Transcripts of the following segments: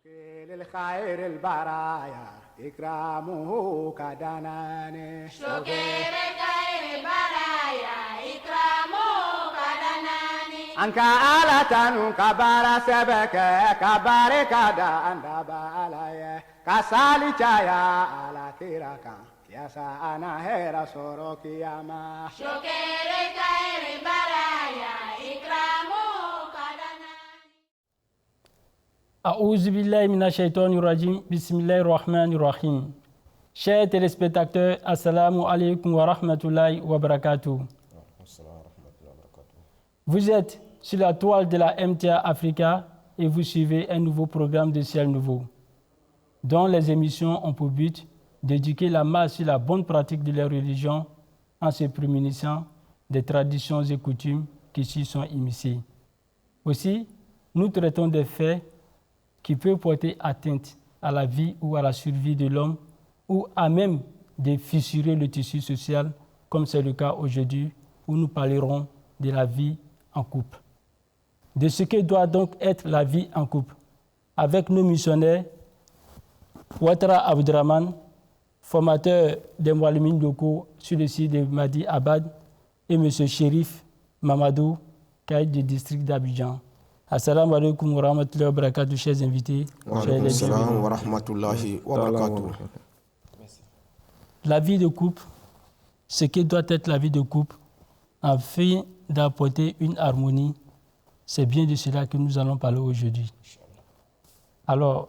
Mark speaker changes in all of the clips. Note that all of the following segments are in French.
Speaker 1: للخير البرايا إكرامه كدناني
Speaker 2: شكر خير البرايا إكرامه كدناني
Speaker 1: أنك آلة كبار سبك كبار كدا أنت بالي كسالي جايا على كيركا يا سانا هيرا سوروك يا ما
Speaker 2: شكر خير البرايا إكرامه
Speaker 3: A'ouzou billahi minash shaitani rajim. Bismillahirrahmanirrahim. Chers téléspectateurs, assalamu alaikum wa rahmatullahi wa barakatuh. Vous êtes sur la toile de la MTA Africa et vous suivez un nouveau programme de Ciel Nouveau, dont les émissions ont pour but d'éduquer la masse sur la bonne pratique de leur religion en se prémunissant des traditions et coutumes qui s'y sont immiscées. Aussi, nous traitons des faits qui peuvent porter atteinte à la vie ou à la survie de l'homme ou à même de fissurer le tissu social, comme c'est le cas aujourd'hui où nous parlerons de la vie en couple. De ce que doit donc être la vie en couple, avec nos missionnaires, Ouattara Abdraman, formateur des Moualimines locaux sur le site de Madi Abad, et M. Chérif Mamadou, caïd du district d'Abidjan. Assalamu alaikum wa rahmatullahi wa barakatuh, chers invités.
Speaker 4: Wa alaikum salam wa rahmatullahi wa barakatuh.
Speaker 3: La vie de couple, ce que doit être la vie de couple, afin d'apporter une harmonie, c'est bien de cela que nous allons parler aujourd'hui. Alors,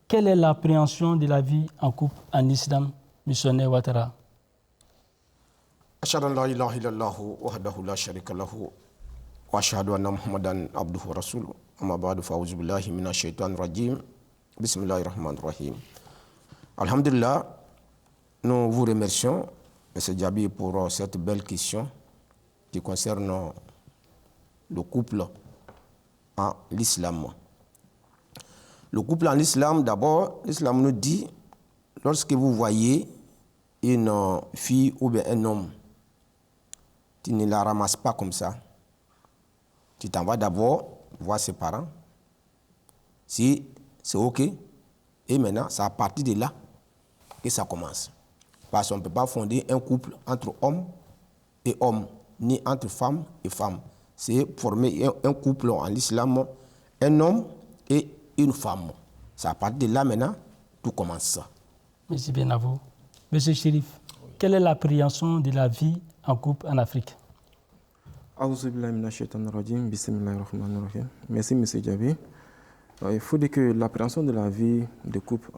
Speaker 3: quelle est l'appréhension de la vie en couple en islam, missionnaire Ouattara?
Speaker 4: Ashhadu an la ilaha illallah wahdahu la sharika lahu wa ashhadu anna Muhammadan abduhu wa rasuluhu. Amma ba'du fa a'udhu billahi minash shaitanir rajim. Bismillahir rahmanir rahim. Alhamdulillah, nous vous remercions, M. Djabi, pour cette belle question qui concerne le couple en l'islam. Le couple en islam, d'abord, l'islam nous dit, lorsque vous voyez une fille ou bien un homme, tu ne la ramasses pas comme ça. Tu t'en vas d'abord voir ses parents. Si c'est OK, et maintenant, c'est à partir de là que ça commence. Parce qu'on ne peut pas fonder un couple entre homme et homme, ni entre femme et femme. C'est former un couple en l'islam, un homme et une femme. C'est à partir de là maintenant, tout commence.
Speaker 3: Merci bien à vous. Monsieur Chérif, quelle est l'appréhension de la vie en couple en Afrique?
Speaker 5: Merci, M. Djabi. Il faut dire que l'appréhension de la vie de couple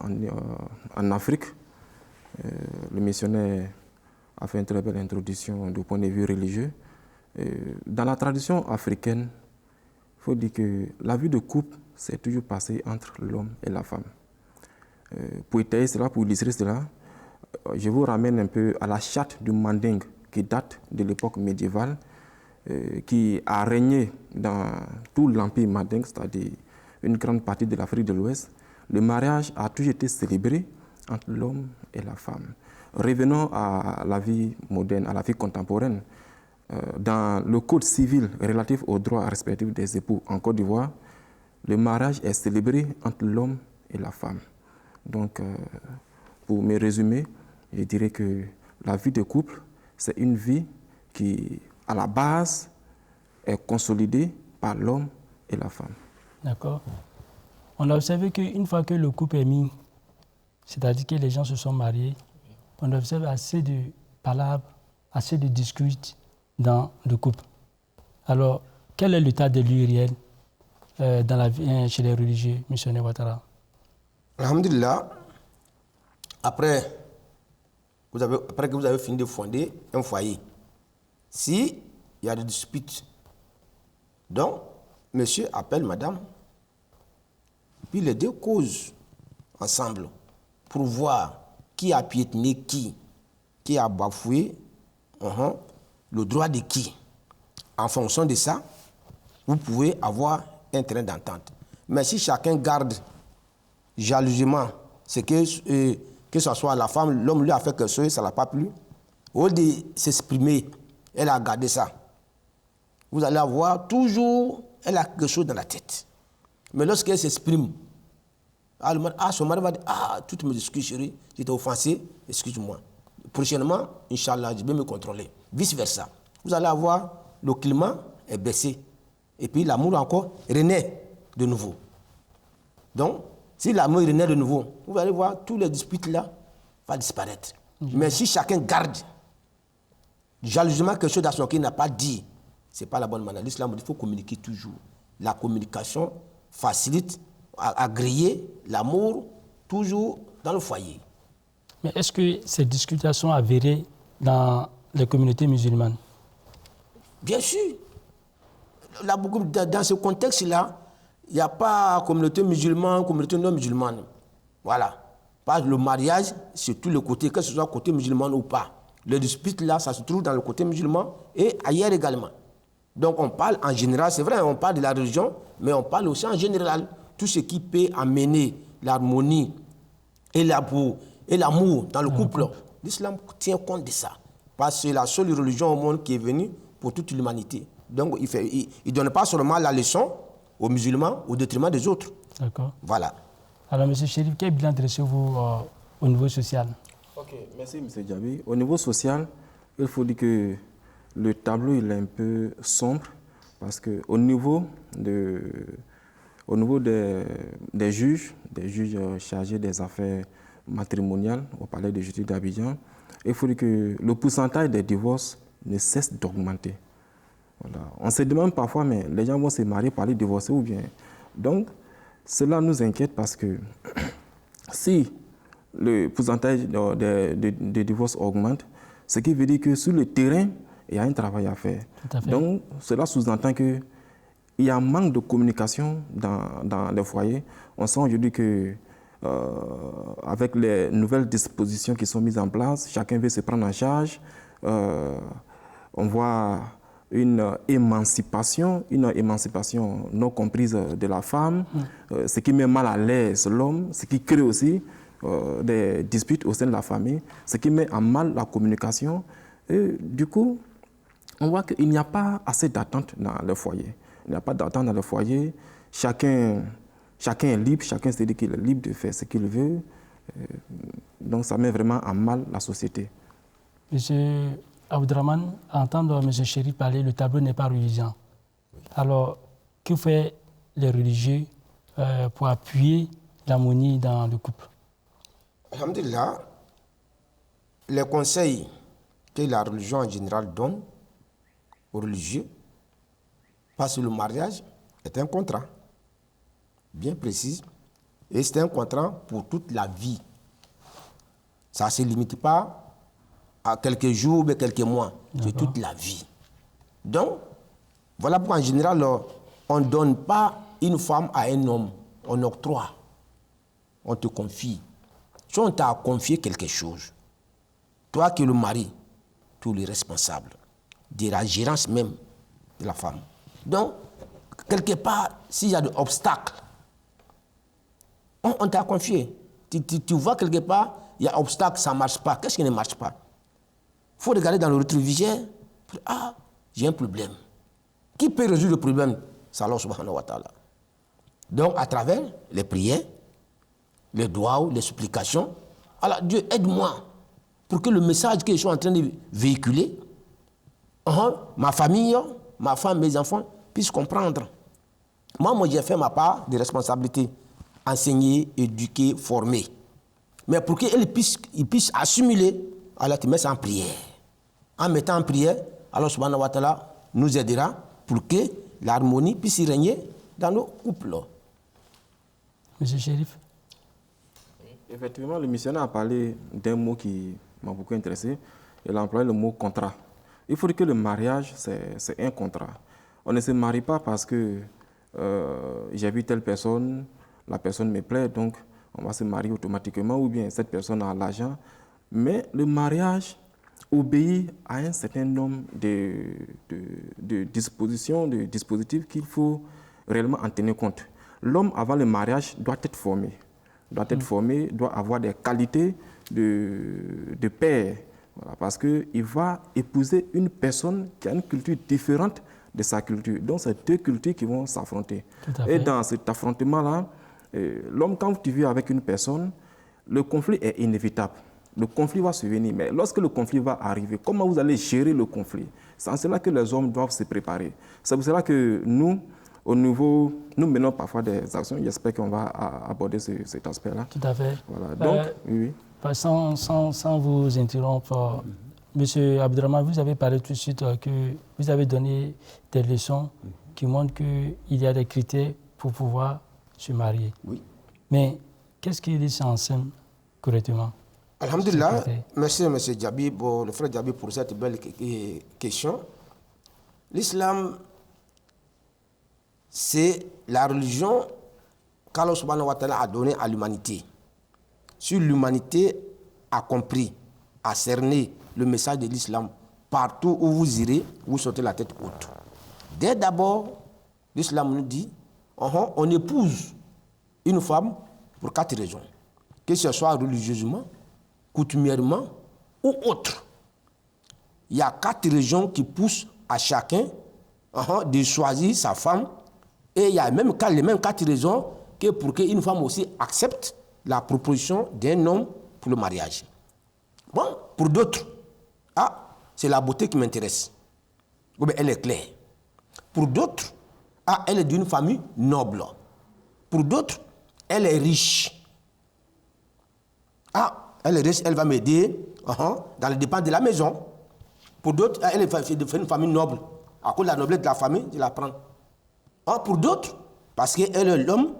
Speaker 5: en Afrique, le missionnaire a fait une très belle introduction du point de vue religieux. Dans la tradition africaine, il faut dire que la vie de couple s'est toujours passée entre l'homme et la femme. Pour étayer cela, pour illustrer cela, je vous ramène un peu à la charte du Manding qui date de l'époque médiévale, qui a régné dans tout l'empire Manding, c'est-à-dire une grande partie de l'Afrique de l'Ouest. Le mariage a toujours été célébré entre l'homme et la femme. Revenons à la vie moderne, à la vie contemporaine. Dans le code civil relatif aux droits respectifs des époux en Côte d'Ivoire, le mariage est célébré entre l'homme et la femme. Donc, pour me résumer, je dirais que la vie de couple, c'est une vie qui, à la base, est consolidée par l'homme et la femme.
Speaker 3: D'accord. On a observé qu'une fois que le couple est mis, c'est-à-dire que les gens se sont mariés, on observe assez de palabres, assez de discours dans le couple. Alors, quel est l'état de lieu réel dans la vie chez les religieux, missionnaire Ouattara?
Speaker 4: Alhamdulillah, après que vous avez fini de fonder un foyer, si il y a des disputes, donc monsieur appelle madame, puis les deux causent ensemble pour voir qui a piétiné qui a bafoué le droit de qui. En fonction de ça, vous pouvez avoir un terrain d'entente. Mais si chacun garde jalousement ce que ce soit la femme, l'homme lui a fait quelque chose, ça ne l'a pas plu, au lieu de s'exprimer, elle a gardé ça. Vous allez avoir toujours, elle a quelque chose dans la tête. Mais lorsqu'elle s'exprime, Son mari va dire, toutes mes excuses chérie, j'étais offensé, excuse-moi. Prochainement, Inch'Allah, je vais me contrôler. Vice versa. Vous allez avoir, le climat est baissé. Et puis l'amour encore renaît de nouveau. Donc, si l'amour renaît de nouveau, vous allez voir, tous les disputes là vont disparaître. Mais si chacun garde jalousement quelque chose dans son cœur qu'il n'a pas dit, ce n'est pas la bonne manière. L'islam dit qu'il faut communiquer toujours. La communication facilite, agréer l'amour toujours dans le foyer.
Speaker 3: Mais est-ce que ces discussions sont avérées dans les communautés musulmanes?
Speaker 4: Bien sûr. Là, dans ce contexte-là, il n'y a pas communauté musulmane, communauté non musulmane. Voilà. Pas le mariage, c'est tout le côté, que ce soit côté musulman ou pas. Le dispute là, ça se trouve dans le côté musulman et ailleurs également. Donc on parle en général, c'est vrai, on parle de la religion, mais on parle aussi en général. Tout ce qui peut amener l'harmonie et l'amour dans le couple. L'islam tient compte de ça. Parce que c'est la seule religion au monde qui est venue pour toute l'humanité. Donc il ne donne pas seulement la leçon aux musulmans au détriment des autres.
Speaker 3: D'accord.
Speaker 4: Voilà.
Speaker 3: Alors, M. Chérif, quel bilan dressez-vous au niveau social?
Speaker 5: Ok, merci M. Diaby. Au niveau social, il faut dire que le tableau il est un peu sombre parce qu'au niveau des juges chargés des affaires matrimoniales au palais de justice d'Abidjan, il faut dire que le pourcentage des divorces ne cesse d'augmenter. Voilà. On se demande parfois, mais les gens vont se marier pour aller divorcer ou bien. Donc, cela nous inquiète parce que si le pourcentage de divorces augmente, ce qui veut dire que sur le terrain, il y a un travail à faire. Donc, cela sous-entend qu'il y a un manque de communication dans les foyers. On sent aujourd'hui que avec les nouvelles dispositions qui sont mises en place, chacun veut se prendre en charge. On voit une émancipation non comprise de la femme, ce qui met mal à l'aise l'homme, ce qui crée aussi des disputes au sein de la famille, ce qui met en mal la communication. Et du coup, on voit qu'il n'y a pas assez d'attente dans le foyer. Il n'y a pas d'attente dans le foyer. Chacun est libre, chacun se dit qu'il est libre de faire ce qu'il veut. Donc ça met vraiment en mal la société.
Speaker 3: Monsieur Abdraman, à entendre M. Chérif parler, le tableau n'est pas religieux. Alors, que fait les religieux pour appuyer l'harmonie dans le couple?
Speaker 4: Alhamdulillah, les conseils que la religion en général donne aux religieux, parce que le mariage est un contrat bien précis et c'est un contrat pour toute la vie. Ça ne se limite pas à quelques jours ou quelques mois, c'est toute la vie. Donc, voilà pourquoi en général, on ne donne pas une femme à un homme, on octroie, on te confie. Si on t'a confié quelque chose, toi qui es le mari, tu es le responsable de la gérance même de la femme. Donc, quelque part, s'il y a des obstacles, on t'a confié. Tu vois quelque part, il y a obstacle, ça ne marche pas. Qu'est-ce qui ne marche pas? Il faut regarder dans le rétroviseur. Ah, j'ai un problème. Qui peut résoudre le problème? C'est Allah subhanahu wa ta'ala. Donc, à travers les prières, les doigts, les supplications, alors Dieu aide-moi pour que le message que je suis en train de véhiculer, ma famille, ma femme, mes enfants puissent comprendre. Moi, j'ai fait ma part de responsabilité. Enseigner, éduquer, former. Mais pour qu'ils puissent assimiler, alors tu mets ça en prière. En mettant en prière, Allah subhanahu wa ta'ala nous aidera pour que l'harmonie puisse régner dans nos couples.
Speaker 3: Monsieur Chérif.
Speaker 5: Effectivement, le missionnaire a parlé d'un mot qui m'a beaucoup intéressé. Il a employé le mot contrat. Il faut dire que le mariage, c'est un contrat. On ne se marie pas parce que j'ai vu telle personne, la personne me plaît, donc on va se marier automatiquement, ou bien cette personne a l'argent. Mais le mariage obéit à un certain nombre de dispositions, de dispositifs qu'il faut réellement en tenir compte. L'homme, avant le mariage, doit être formé. Doit avoir des qualités de père. Voilà, parce qu'il va épouser une personne qui a une culture différente de sa culture. Donc, c'est deux cultures qui vont s'affronter. Et dans cet affrontement-là, L'homme, quand tu vis avec une personne, le conflit est inévitable. Le conflit va se venir, mais lorsque le conflit va arriver, comment vous allez gérer le conflit? C'est en cela que les hommes doivent se préparer. C'est pour cela que nous, nous menons parfois des actions. J'espère qu'on va aborder cet aspect-là.
Speaker 3: Tout à fait.
Speaker 5: Voilà. Donc, oui.
Speaker 3: Sans vous interrompre, Monsieur Abdrahmane, vous avez parlé tout de suite que vous avez donné des leçons qui montrent qu'il y a des critères pour pouvoir se marier.
Speaker 4: Oui.
Speaker 3: Mais qu'est-ce qu'il s'enseigne correctement?
Speaker 4: Alhamdulillah, merci M. Djabi, le frère Djabi, pour cette belle question. L'islam, c'est la religion qu'Allah subhanahu wa ta'ala a donnée à l'humanité. Si l'humanité a compris, a cerné le message de l'islam, partout où vous irez, vous sortez la tête haute. Dès d'abord, l'islam nous dit, on épouse une femme pour 4 raisons. Que ce soit religieusement, coutumièrement ou autre. Il y a 4 raisons qui poussent à chacun de choisir sa femme. Et il y a même les mêmes 4 raisons que pour qu'une femme aussi accepte la proposition d'un homme pour le mariage. Bon, pour d'autres, c'est la beauté qui m'intéresse. Elle est claire. Pour d'autres, elle est d'une famille noble. Pour d'autres, elle est riche. Elle est riche, elle va m'aider dans les dépenses de la maison. Pour d'autres, elle est une famille noble. À cause de la noblesse de la famille, je la prends. Pour d'autres, parce qu'elle est l'homme,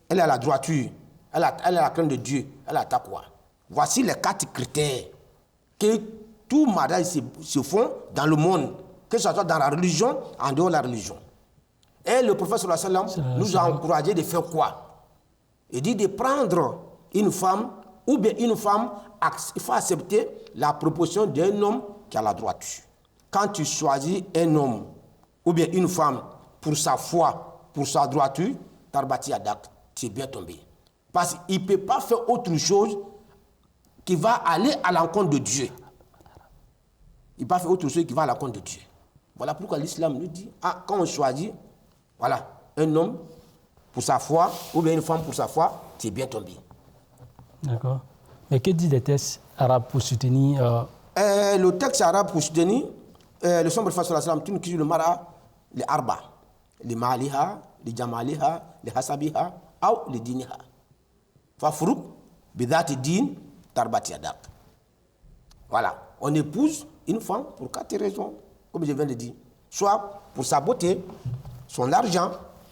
Speaker 4: elle a la droiture, elle a la crainte de Dieu, elle a taqwa. Voici les 4 critères que tout mariage se font dans le monde, que ce soit dans la religion, en dehors de la religion. Et le prophète sallallahu alayhi wa sallam nous a encouragé de faire quoi? Il dit de prendre une femme, ou bien une femme, il faut accepter la proposition d'un homme qui a la droiture. Quand tu choisis un homme, ou bien une femme, pour sa foi, pour sa droiture, tarbati adak, tu es bien tombé. Parce qu'il ne peut pas faire autre chose qui va aller à l'encontre de Dieu. Il ne peut pas faire autre chose qui va à l'encontre de Dieu. Voilà pourquoi l'islam nous dit, quand on choisit, voilà, un homme pour sa foi, ou bien une femme pour sa foi, tu es bien tombé.
Speaker 3: D'accord. Mais que disent les textes arabes pour soutenir
Speaker 4: le texte arabe pour soutenir, le son prophète sallallahu alayhi wa sallam, tout le mara, les arba, les maliha, les jamaliha, les hasabiha, ou les diniha. Fafrouk, bidati din, tarbati yadak. Voilà, on épouse une femme pour 4 raisons, comme je viens de dire. Soit pour sa beauté, son argent,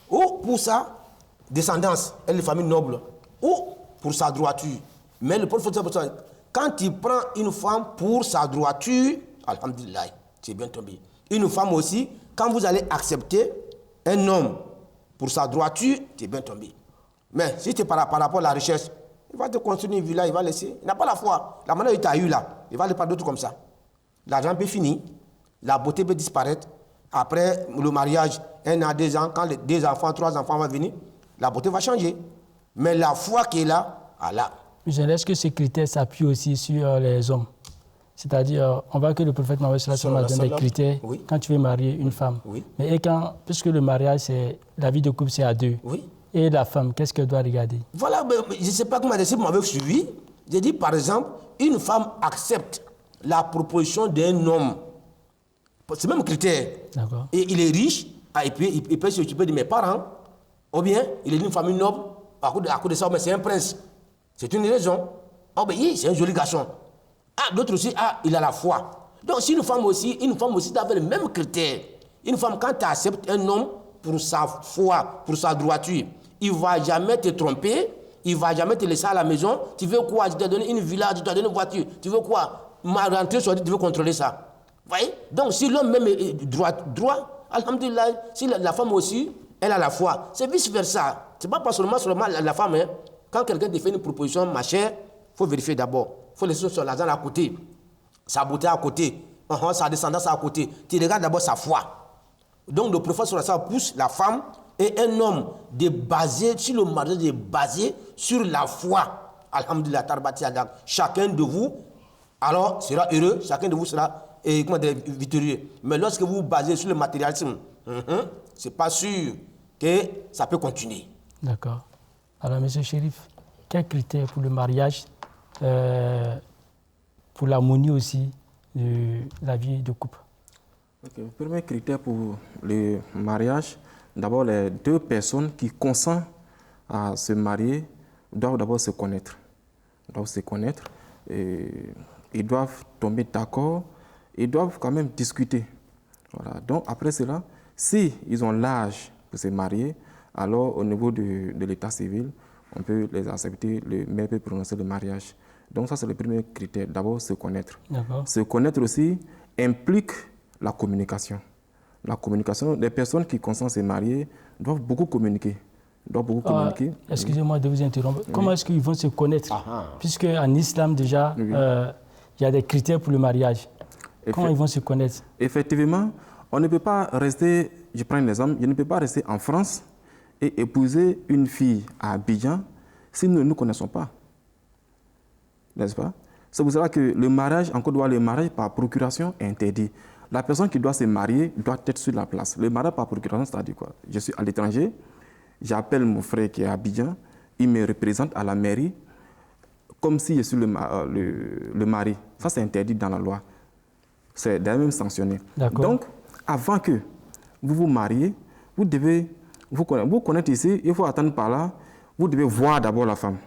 Speaker 4: ou pour sa descendance, elle est famille noble, ou pour sa droiture. Mais le prophète, quand il prend une femme pour sa droiture, alhamdulillah, c'est bien tombé. Une femme aussi, quand vous allez accepter un homme pour sa droiture, c'est bien tombé. Mais si c'est par rapport à la richesse, il va te construire une villa, il va laisser. Il n'a pas la foi. La manière il t'a eu là, il va aller par d'autres comme ça. L'argent peut finir, la beauté peut disparaître. Après le mariage, 1 an, 2 ans, quand les 2 enfants, 3 enfants vont venir, la beauté va changer. Mais la foi qui est là, Allah.
Speaker 3: Est-ce que ces critères s'appuient aussi sur les hommes? C'est-à-dire, on voit que le prophète Mohammed a donné des critères quand tu veux marier une femme.
Speaker 4: Oui.
Speaker 3: Mais puisque le mariage, la vie de couple, c'est à 2.
Speaker 4: Oui.
Speaker 3: Et la femme, qu'est-ce qu'elle doit regarder?
Speaker 4: Voilà, je ne sais pas comment vous m'avez suivi. J'ai dit, par exemple, une femme accepte la proposition d'un homme. C'est le même critère.
Speaker 3: D'accord.
Speaker 4: Et il est riche, il peut s'occuper de mes parents. Ou bien, il est d'une famille noble. À cause de ça, mais c'est un prince. C'est une raison. C'est un joli garçon. D'autres aussi, il a la foi. Donc, si une femme aussi doit avoir les mêmes critères. Une femme, quand tu acceptes un homme pour sa foi, pour sa droiture, il ne va jamais te tromper, il ne va jamais te laisser à la maison. Tu veux quoi? Je t'ai donné une villa, je t'ai donné une voiture. Tu veux quoi? Ma rentrée sur tu veux contrôler ça. Vous voyez? Donc, si l'homme même est droit, alhamdulillah, si la femme aussi, elle a la foi. C'est vice-versa. Ce n'est pas seulement la femme. Hein. Quand quelqu'un te fait une proposition, ma chère, il faut vérifier d'abord. Il faut laisser son argent à côté, sa beauté à côté, sa descendance à côté. Tu regardes d'abord sa foi. Donc le prophète sur ça pousse la femme et un homme de baser sur le mariage, de baser sur la foi. Alhamdulillah, tarbati adak. Chacun de vous alors sera heureux, chacun de vous sera victorieux. Mais lorsque vous vous basez sur le matérialisme, c'est pas sûr que ça peut continuer.
Speaker 3: D'accord. Alors, M. Chérif, quels critères pour le mariage, pour l'harmonie aussi de la vie de couple?
Speaker 5: Le premier critère pour le mariage, d'abord, les deux personnes qui consentent à se marier doivent d'abord se connaître. Ils doivent tomber d'accord, ils doivent quand même discuter. Voilà. Donc, après cela, s'ils ont l'âge pour se marier, alors au niveau de l'état civil, on peut les accepter, le maire peut prononcer le mariage. Donc ça, c'est le premier critère, d'abord se connaître. Se connaître aussi implique la communication. La communication, les personnes qui consentent à se marier doivent beaucoup communiquer.
Speaker 3: Excusez-moi de vous interrompre. Oui. Comment est-ce qu'ils vont se connaître? Puisque en islam déjà, il y a des critères pour le mariage. Comment ils vont se connaître?
Speaker 5: Effectivement, on ne peut pas rester, je prends un exemple, je ne peux pas rester en France et épouser une fille à Abidjan si nous ne nous connaissons pas. N'est-ce pas? C'est pour cela que le mariage, en Côte d'Ivoire, le mariage par procuration est interdit. La personne qui doit se marier doit être sur la place. Le mariage par procuration, c'est-à-dire quoi? Je suis à l'étranger, j'appelle mon frère qui est à Abidjan, il me représente à la mairie comme si je suis le mari. Ça, c'est interdit dans la loi. C'est d'ailleurs même sanctionné. Donc, avant que vous vous mariez, vous devez vous connaître ici, il faut attendre par là, vous devez voir d'abord la femme.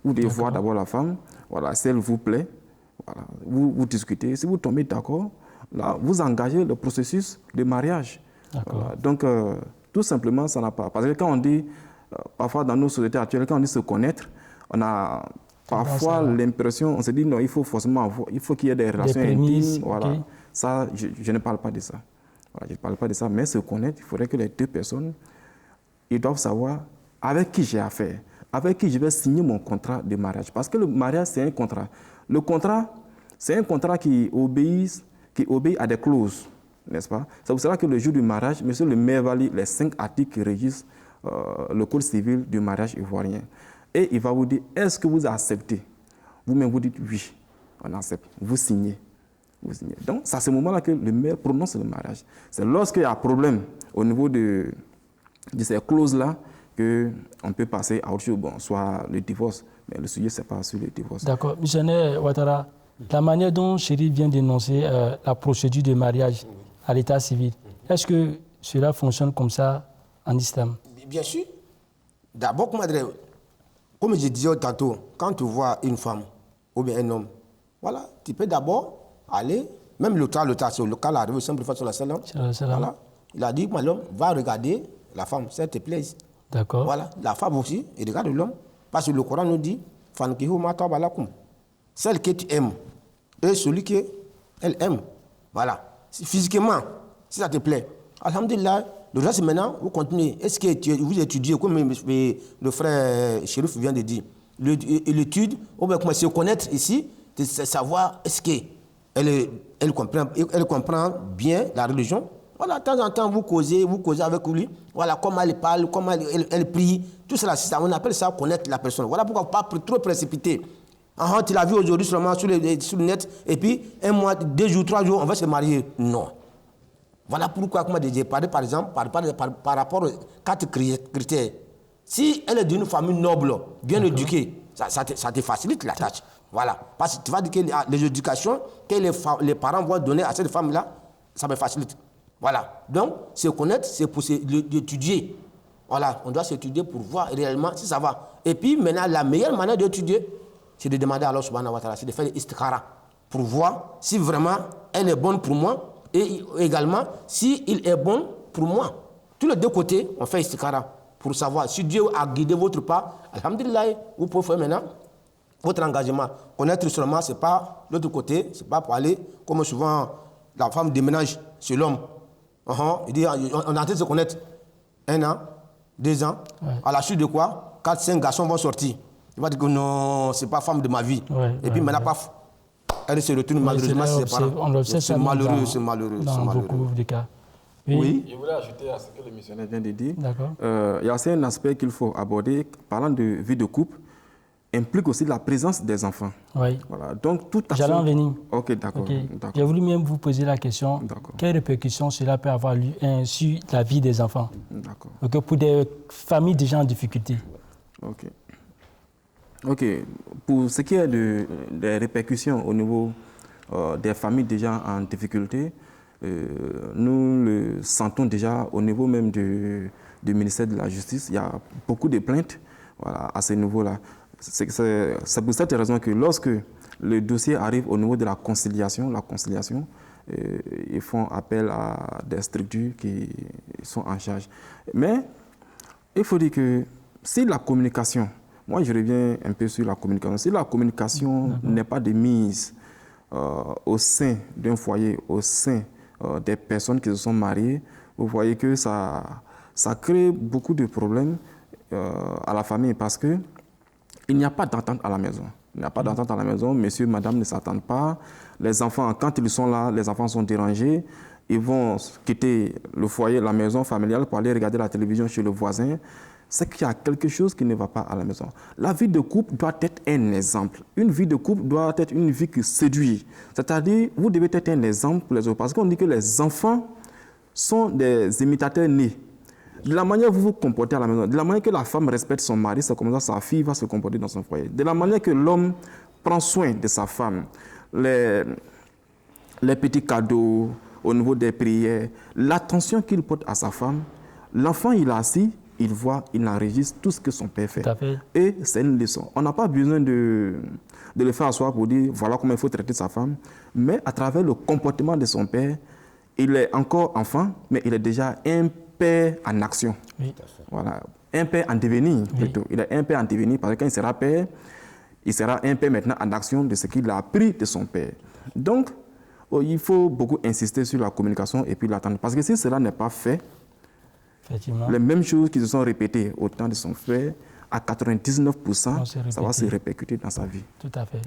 Speaker 5: Vous devez voir d'abord la femme, voilà, si elle vous plaît, voilà, vous discutez, si vous tombez d'accord, là, vous engagez le processus de mariage. Voilà. Donc, tout simplement, ça n'a pas. Parce que quand on dit, parfois dans nos sociétés actuelles, quand on dit se connaître, on a parfois l'impression, on se dit non, il faut forcément il faut qu'il y ait des relations intimes. Voilà. Ça, je ne parle pas de ça. Voilà, je ne parle pas de ça, mais se connaître, il faudrait que les deux personnes, ils doivent savoir avec qui j'ai affaire, avec qui je vais signer mon contrat de mariage. Parce que le mariage, c'est un contrat. Le contrat, c'est un contrat qui obéit à des clauses, n'est-ce pas? C'est pour cela que le jour du mariage, monsieur le maire va lire les 5 articles qui régissent le code civil du mariage ivoirien. Et il va vous dire, est-ce que vous acceptez? Vous-même, vous dites oui, on accepte. Vous signez. Donc, c'est à ce moment-là que le maire prononce le mariage. C'est lorsqu'il y a un problème au niveau de ces clauses-là qu'on peut passer à autre chose, bon, soit le divorce. Mais le sujet, ce n'est pas sur le divorce.
Speaker 3: D'accord. Missionnaire Ouattara, la manière dont Chérif vient d'énoncer la procédure de mariage à l'état civil, est-ce que cela fonctionne comme ça en islam?
Speaker 4: Bien sûr. D'abord, comme je disais tantôt, quand tu vois une femme ou bien un homme, voilà, tu peux d'abord aller, même le cas c'est le cas arrivé au simple prophète sallallahu alayhi wa sallam. Voilà. Il a dit, l'homme va regarder la femme, si elle te plaît.
Speaker 3: D'accord.
Speaker 4: Voilà, la femme aussi, il regarde l'homme, parce que le Coran nous dit, celle que tu aimes, et celui qu'elle aime. Voilà. Physiquement, si ça te plaît. Alhamdulillah, le reste maintenant, vous continuez. Est-ce que vous étudiez, comme le frère Chérif vient de dire, l'étude, ou bien comment se connaître ici, c'est savoir est-ce qu'elle comprend bien la religion. Voilà, de temps en temps, vous causez avec lui. Voilà, comment elle parle, comment elle prie. Tout cela, on appelle ça connaître la personne. Voilà pourquoi pas trop précipiter. Tu l'as vu aujourd'hui seulement sur le net, et puis 1 mois, 2 jours, 3 jours, on va se marier. Non. Voilà pourquoi, comme j'ai parlé, par exemple, par rapport aux 4 critères. Si elle est d'une famille noble, bien éduquée, ça te facilite la tâche. Voilà. Parce que tu vas dire que les éducations que les parents vont donner à cette femme-là, ça me facilite. Voilà. Donc, se connaître, c'est pour étudier. Voilà. On doit s'étudier pour voir réellement si ça va. Et puis, maintenant, la meilleure manière d'étudier, c'est de demander à Allah subhanahu wa ta'ala, c'est de faire l'istikhara pour voir si vraiment elle est bonne pour moi et également si il est bon pour moi. Tous les deux côtés, on fait istikhara pour savoir si Dieu a guidé votre pas. Alhamdulillah, vous pouvez faire maintenant votre engagement. Connaître seulement, ce n'est pas l'autre côté, ce n'est pas pour aller, comme souvent la femme déménage sur l'homme. Il dit, on est en train de se connaître 1 an, 2 ans, à la suite de quoi 4, 5 garçons vont sortir. Il va dire que non, ce n'est pas femme de ma vie. Et puis maintenant, paf, elle se retourne malheureusement ses parents. C'est malheureux, c'est malheureux.
Speaker 3: Dans beaucoup de cas.
Speaker 5: Oui. Je voulais ajouter à ce que le missionnaire vient de dire. Il y a aussi un aspect qu'il faut aborder, parlant de vie de couple, implique aussi la présence des enfants.
Speaker 3: Oui.
Speaker 5: Voilà. Donc, tout
Speaker 3: j'allais en venir.
Speaker 5: Ok, d'accord.
Speaker 3: J'ai voulu même vous poser la question, quelles répercussions cela peut avoir sur la vie des enfants?
Speaker 5: D'accord.
Speaker 3: Pour des familles déjà en difficulté.
Speaker 5: Ok. Ok. Pour ce qui est des répercussions au niveau des familles déjà en difficulté, nous le sentons déjà au niveau même du ministère de la Justice. Il y a beaucoup de plaintes voilà, à ce niveau-là. C'est pour cette raison que lorsque le dossier arrive au niveau de la conciliation, ils font appel à des structures qui sont en charge. Mais il faut dire que si la communication, moi je reviens un peu sur la communication, si la communication n'est pas de mise au sein d'un foyer, au sein des personnes qui se sont mariées, vous voyez que ça crée beaucoup de problèmes à la famille parce que il n'y a pas d'entente à la maison. Il n'y a pas d'entente à la maison, monsieur, madame ne s'attendent pas. Les enfants, quand ils sont là, les enfants sont dérangés. Ils vont quitter le foyer, la maison familiale pour aller regarder la télévision chez le voisin. C'est qu'il y a quelque chose qui ne va pas à la maison. La vie de couple doit être un exemple. Une vie de couple doit être une vie qui séduit. C'est-à-dire, vous devez être un exemple pour les autres. Parce qu'on dit que les enfants sont des imitateurs nés. De la manière où vous vous comportez à la maison, de la manière que la femme respecte son mari, c'est comme ça sa fille va se comporter dans son foyer. De la manière que l'homme prend soin de sa femme, les petits cadeaux au niveau des prières, l'attention qu'il porte à sa femme, l'enfant il est assis, il voit, il enregistre tout ce que son père fait. Et c'est une leçon. On n'a pas besoin de le faire asseoir pour dire voilà comment il faut traiter sa femme, mais à travers le comportement de son père, il est encore enfant, mais il est déjà un père en action. Oui. Voilà. Un père en devenir, plutôt. Il est un père en devenir parce que quand il sera père, il sera un père maintenant en action de ce qu'il a appris de son père. Donc, il faut beaucoup insister sur la communication et puis l'attendre. Parce que si cela n'est pas fait, les mêmes choses qui se sont répétées au temps de son frère, à 99%, ça va se répercuter dans sa vie.
Speaker 3: Tout à fait.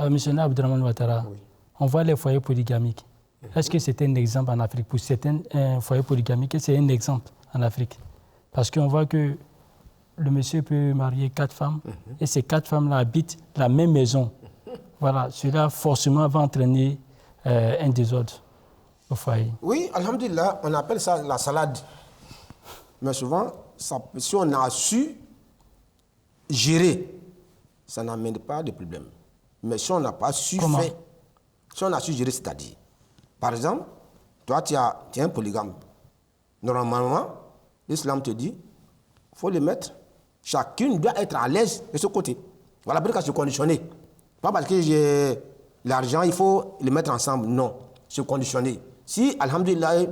Speaker 3: Monsieur Abdraman Ouattara, on voit les foyers polygamiques. Est-ce que c'est un exemple en Afrique? Pour certains foyers polygamiques, c'est un exemple en Afrique. Parce qu'on voit que le monsieur peut marier 4 femmes et ces 4 femmes-là habitent la même maison. Voilà, cela forcément va entraîner un désordre au foyer.
Speaker 4: Oui, alhamdulillah, on appelle ça la salade. Mais souvent, si on a su gérer, ça n'amène pas de problème. Mais si on n'a pas su faire, si on a su gérer, c'est-à-dire, par exemple, toi, tu es un polygame. Normalement, l'islam te dit, il faut les mettre. Chacune doit être à l'aise de ce côté. Voilà pourquoi se conditionner. Pas parce que j'ai l'argent, il faut les mettre ensemble. Non, se conditionner. Si, alhamdulillah,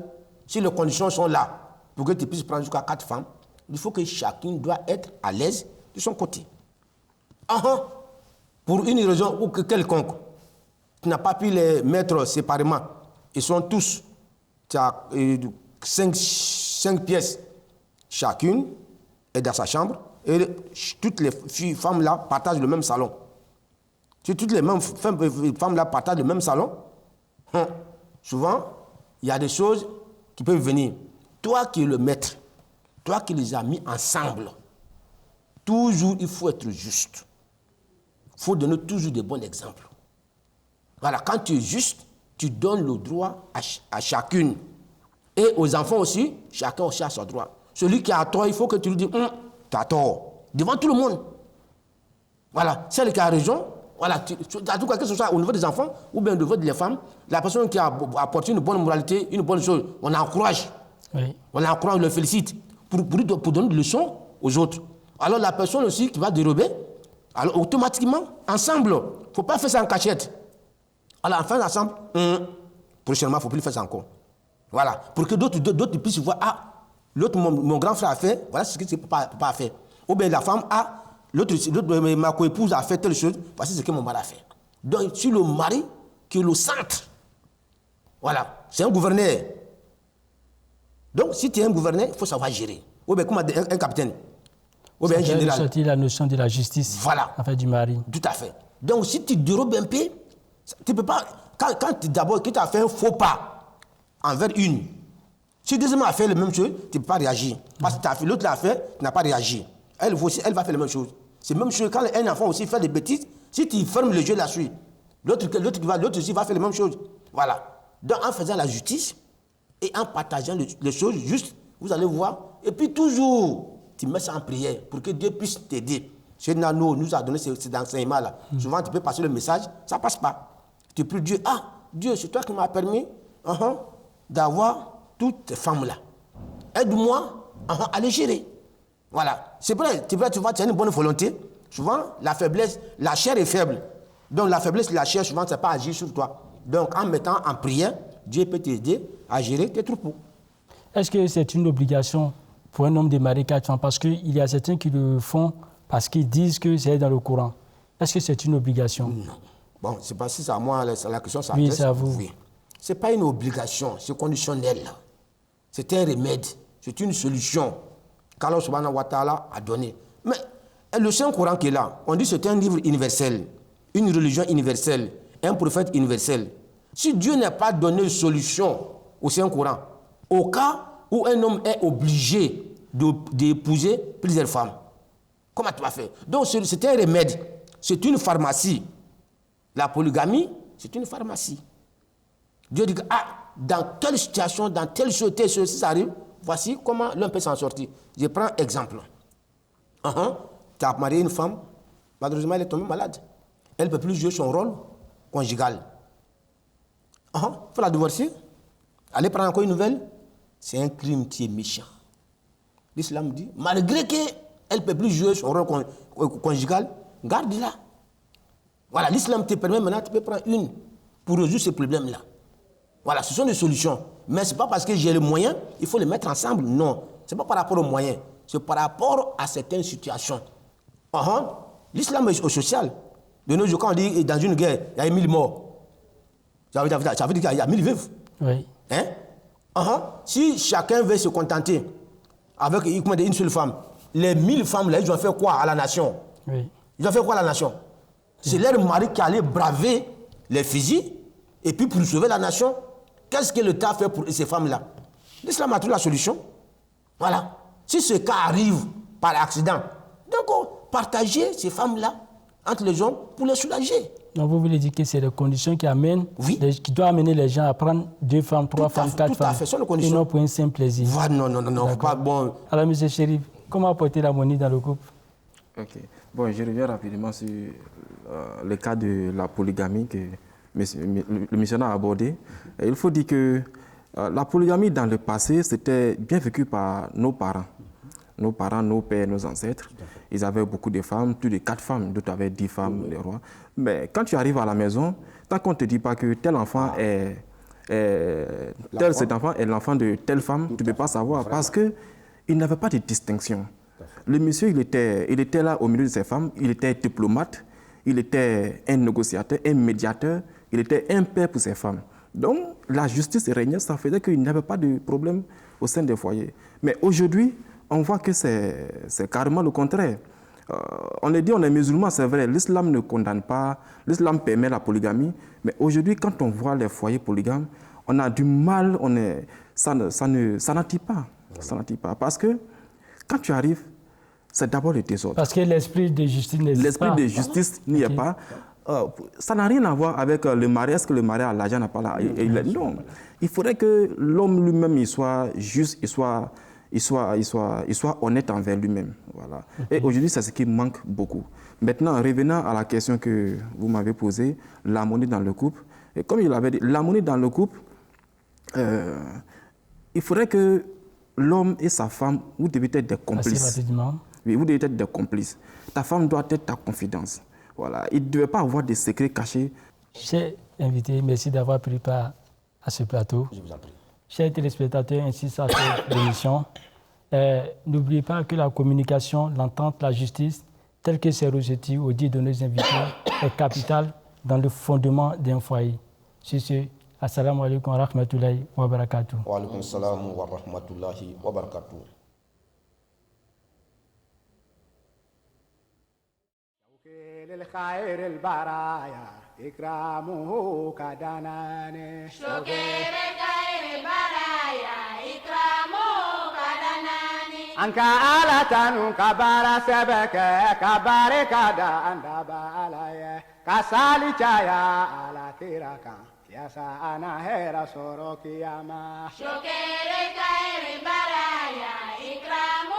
Speaker 4: si les conditions sont là, pour que tu puisses prendre jusqu'à 4 femmes, il faut que chacune doit être à l'aise de son côté. Pour une raison ou quelconque, tu n'as pas pu les mettre séparément. Ils sont tous, tu as 5 pièces. Chacune est dans sa chambre et toutes les femmes-là partagent le même salon. Si toutes les mêmes femmes-là partagent le même salon, souvent, il y a des choses qui peuvent venir. Toi qui es le maître, toi qui les as mis ensemble, toujours il faut être juste. Il faut donner toujours des bons exemples. Voilà, quand tu es juste, tu donnes le droit à chacune. Et aux enfants aussi, chacun aussi a son droit. Celui qui a tort, il faut que tu lui dises, tu as tort. Devant tout le monde. Voilà, celle qui a raison, voilà, en tout cas, que ce soit au niveau des enfants ou bien au niveau des femmes, la personne qui a apporté une bonne moralité, une bonne chose, on encourage. Oui. On l'encourage, on le félicite pour donner des leçons aux autres. Alors la personne aussi qui va dérober, alors automatiquement, ensemble, il ne faut pas faire ça en cachette. Alors en faisant ensemble, prochainement, il ne faut plus faire ça encore. Voilà, pour que d'autres puissent voir, l'autre, mon grand frère a fait, voilà ce que papa a fait. Ou bien la femme l'autre, ma co-épouse a fait telle chose, voici ce que mon mari a fait. Donc, sur le mari qui est le centre. Voilà, c'est un gouverneur. Donc, si tu es un gouverneur, il faut savoir gérer. Ou bien comme un capitaine. Ou bien un général.
Speaker 3: C'est la notion de la justice.
Speaker 4: Voilà.
Speaker 3: En fait, du mari.
Speaker 4: Tout à fait. Donc, si tu dérobes un peu, tu ne peux pas. Quand d'abord, tu as fait un faux pas envers une, si deuxièmement a fait la même chose, tu ne peux pas réagir. Parce que l'autre l'a fait, tu n'as pas réagi. Elle aussi, elle va faire la même chose. C'est la même chose quand un enfant aussi fait des bêtises, si tu fermes le jeu là-dessus, l'autre aussi va faire la même chose. Voilà. Donc, en faisant la justice et en partageant les choses justes, vous allez voir. Et puis toujours, tu mets ça en prière pour que Dieu puisse t'aider. Chez Nano nous a donné cet enseignement-là. Souvent, tu peux passer le message, ça ne passe pas. Tu pries Dieu, Dieu, c'est toi qui m'as permis d'avoir toutes ces femmes-là. Aide-moi à les gérer. Voilà. C'est vrai, tu vois, tu as une bonne volonté. Souvent, la faiblesse, la chair est faible. Donc, la faiblesse de la chair, souvent, ça ne peut pas agir sur toi. Donc, en mettant en prière, Dieu peut t'aider à gérer tes troupeaux.
Speaker 3: Est-ce que c'est une obligation pour un homme de marier 4 femmes? Parce qu'il y a certains qui le font parce qu'ils disent que c'est dans le Coran. Est-ce que c'est une obligation?
Speaker 4: Non. Bon, c'est pas si c'est à moi, la question s'adresse.
Speaker 3: Oui, c'est à vous.
Speaker 4: Oui. Ce n'est pas une obligation, c'est conditionnel. C'est un remède, c'est une solution qu'Allah subhanahu wa ta'ala a donné. Mais le Saint-Coran qui est là, on dit que c'est un livre universel, une religion universelle, un prophète universel. Si Dieu n'a pas donné de solution au Saint-Coran, au cas où un homme est obligé d'épouser plusieurs femmes, comment tu vas faire? Donc c'est un remède, c'est une pharmacie. La polygamie, c'est une pharmacie. Dieu dit que dans telle situation, dans telle société, ceci ça arrive, voici comment l'homme peut s'en sortir. Je prends exemple. Tu as marié une femme, malheureusement elle est tombée malade. Elle ne peut plus jouer son rôle conjugal. Il faut la divorcer. Aller prendre encore une nouvelle, c'est un crime qui est méchant. L'islam dit, malgré qu'elle ne peut plus jouer son rôle conjugal, garde-la. Voilà, l'islam te permet maintenant, tu peux prendre une pour résoudre ce problème-là. Voilà, ce sont des solutions. Mais ce n'est pas parce que j'ai les moyens, il faut les mettre ensemble. Non, ce n'est pas par rapport aux moyens, c'est par rapport à certaines situations. L'islam est au social. De nos jours, quand on dit dans une guerre, il y a 1000 morts. Ça veut dire qu'il y a 1000 veuves.
Speaker 3: Oui.
Speaker 4: Si chacun veut se contenter avec une seule femme, les 1000 femmes, là, ils ont fait quoi à la nation?
Speaker 3: Oui.
Speaker 4: Ils ont fait quoi à la nation? C'est leur mari qui allait braver les fusils et puis pour sauver la nation. Qu'est-ce que l'État fait pour ces femmes-là? L'islam a trouvé la solution. Voilà. Si ce cas arrive par accident, donc partagez ces femmes-là entre les hommes pour les soulager.
Speaker 3: Donc vous voulez dire que c'est les conditions qui amènent, qui doivent amener les gens à prendre 2 femmes, 3 femmes, 4 femmes.
Speaker 4: Tout à fait, les conditions.
Speaker 3: Et non pour un simple plaisir.
Speaker 4: Non, pas bon.
Speaker 3: Alors, M. Chérif, comment apporter l'harmonie dans le couple?
Speaker 5: Ok. Bon, je reviens rapidement sur le cas de la polygamie que le missionnaire a abordé. Et il faut dire que la polygamie dans le passé, c'était bien vécu par nos parents. Nos parents, nos pères, nos ancêtres. Ils avaient beaucoup de femmes, plus de 4 femmes, d'autres avaient 10 femmes, les rois. Mais quand tu arrives à la maison, tant qu'on ne te dit pas que tel enfant cet enfant est l'enfant de telle femme, tu ne peux pas savoir parce qu'il n'avait pas de distinction. Le monsieur, il était là au milieu de ses femmes, il était diplomate, il était un négociateur, un médiateur, il était un père pour ses femmes. Donc, la justice régnait, ça faisait qu'il n'y avait pas de problème au sein des foyers. Mais aujourd'hui, on voit que c'est carrément le contraire. On est dit, on est musulman, c'est vrai, l'islam ne condamne pas, l'islam permet la polygamie, mais aujourd'hui, quand on voit les foyers polygames, on a du mal, ça n'attire pas. Ça n'attire pas. Parce que quand tu arrives, c'est d'abord le désordre.
Speaker 3: Parce que l'esprit de justice n'existe pas.
Speaker 5: L'esprit de justice n'y est pas. Ça n'a rien à voir avec le mari. Est-ce que le mari a l'argent, n'a pas l'argent? Non. Il faudrait que l'homme lui-même il soit juste, il soit honnête envers lui-même. Voilà. Et aujourd'hui, c'est ce qui manque beaucoup. Maintenant, revenant à la question que vous m'avez posée, l'harmonie dans le couple. Et comme il avait dit, l'harmonie dans le couple, il faudrait que l'homme et sa femme, vous devez être des complices.
Speaker 3: Assez rapidement.
Speaker 5: Oui, vous devez être des complices. Ta femme doit être ta confidence. Voilà. Il ne devait pas avoir des secrets cachés.
Speaker 3: Chers invités, merci d'avoir pris part à ce plateau.
Speaker 4: Je vous en prie.
Speaker 3: Chers téléspectateurs, ainsi ça cette émission. N'oubliez pas que la communication, l'entente, la justice, telle que c'est ressorti au dit de nos invités, est capitale dans le fondement d'un foyer. Sur ce, assalamu alaikum wa rahmatullahi wa barakatuh.
Speaker 4: Wa alaikum salam wa rahmatullahi wa barakatuh.
Speaker 1: للخير البرايا إكرامه كدناني
Speaker 2: شكر خير برايا إكرامه كدناني
Speaker 1: أنك آلة كبار سبك كبار كدان دبالاي كسالي جايا على تيركا يا سانا هيرا سوروكي ياما
Speaker 2: شكر خير برايا إكرامه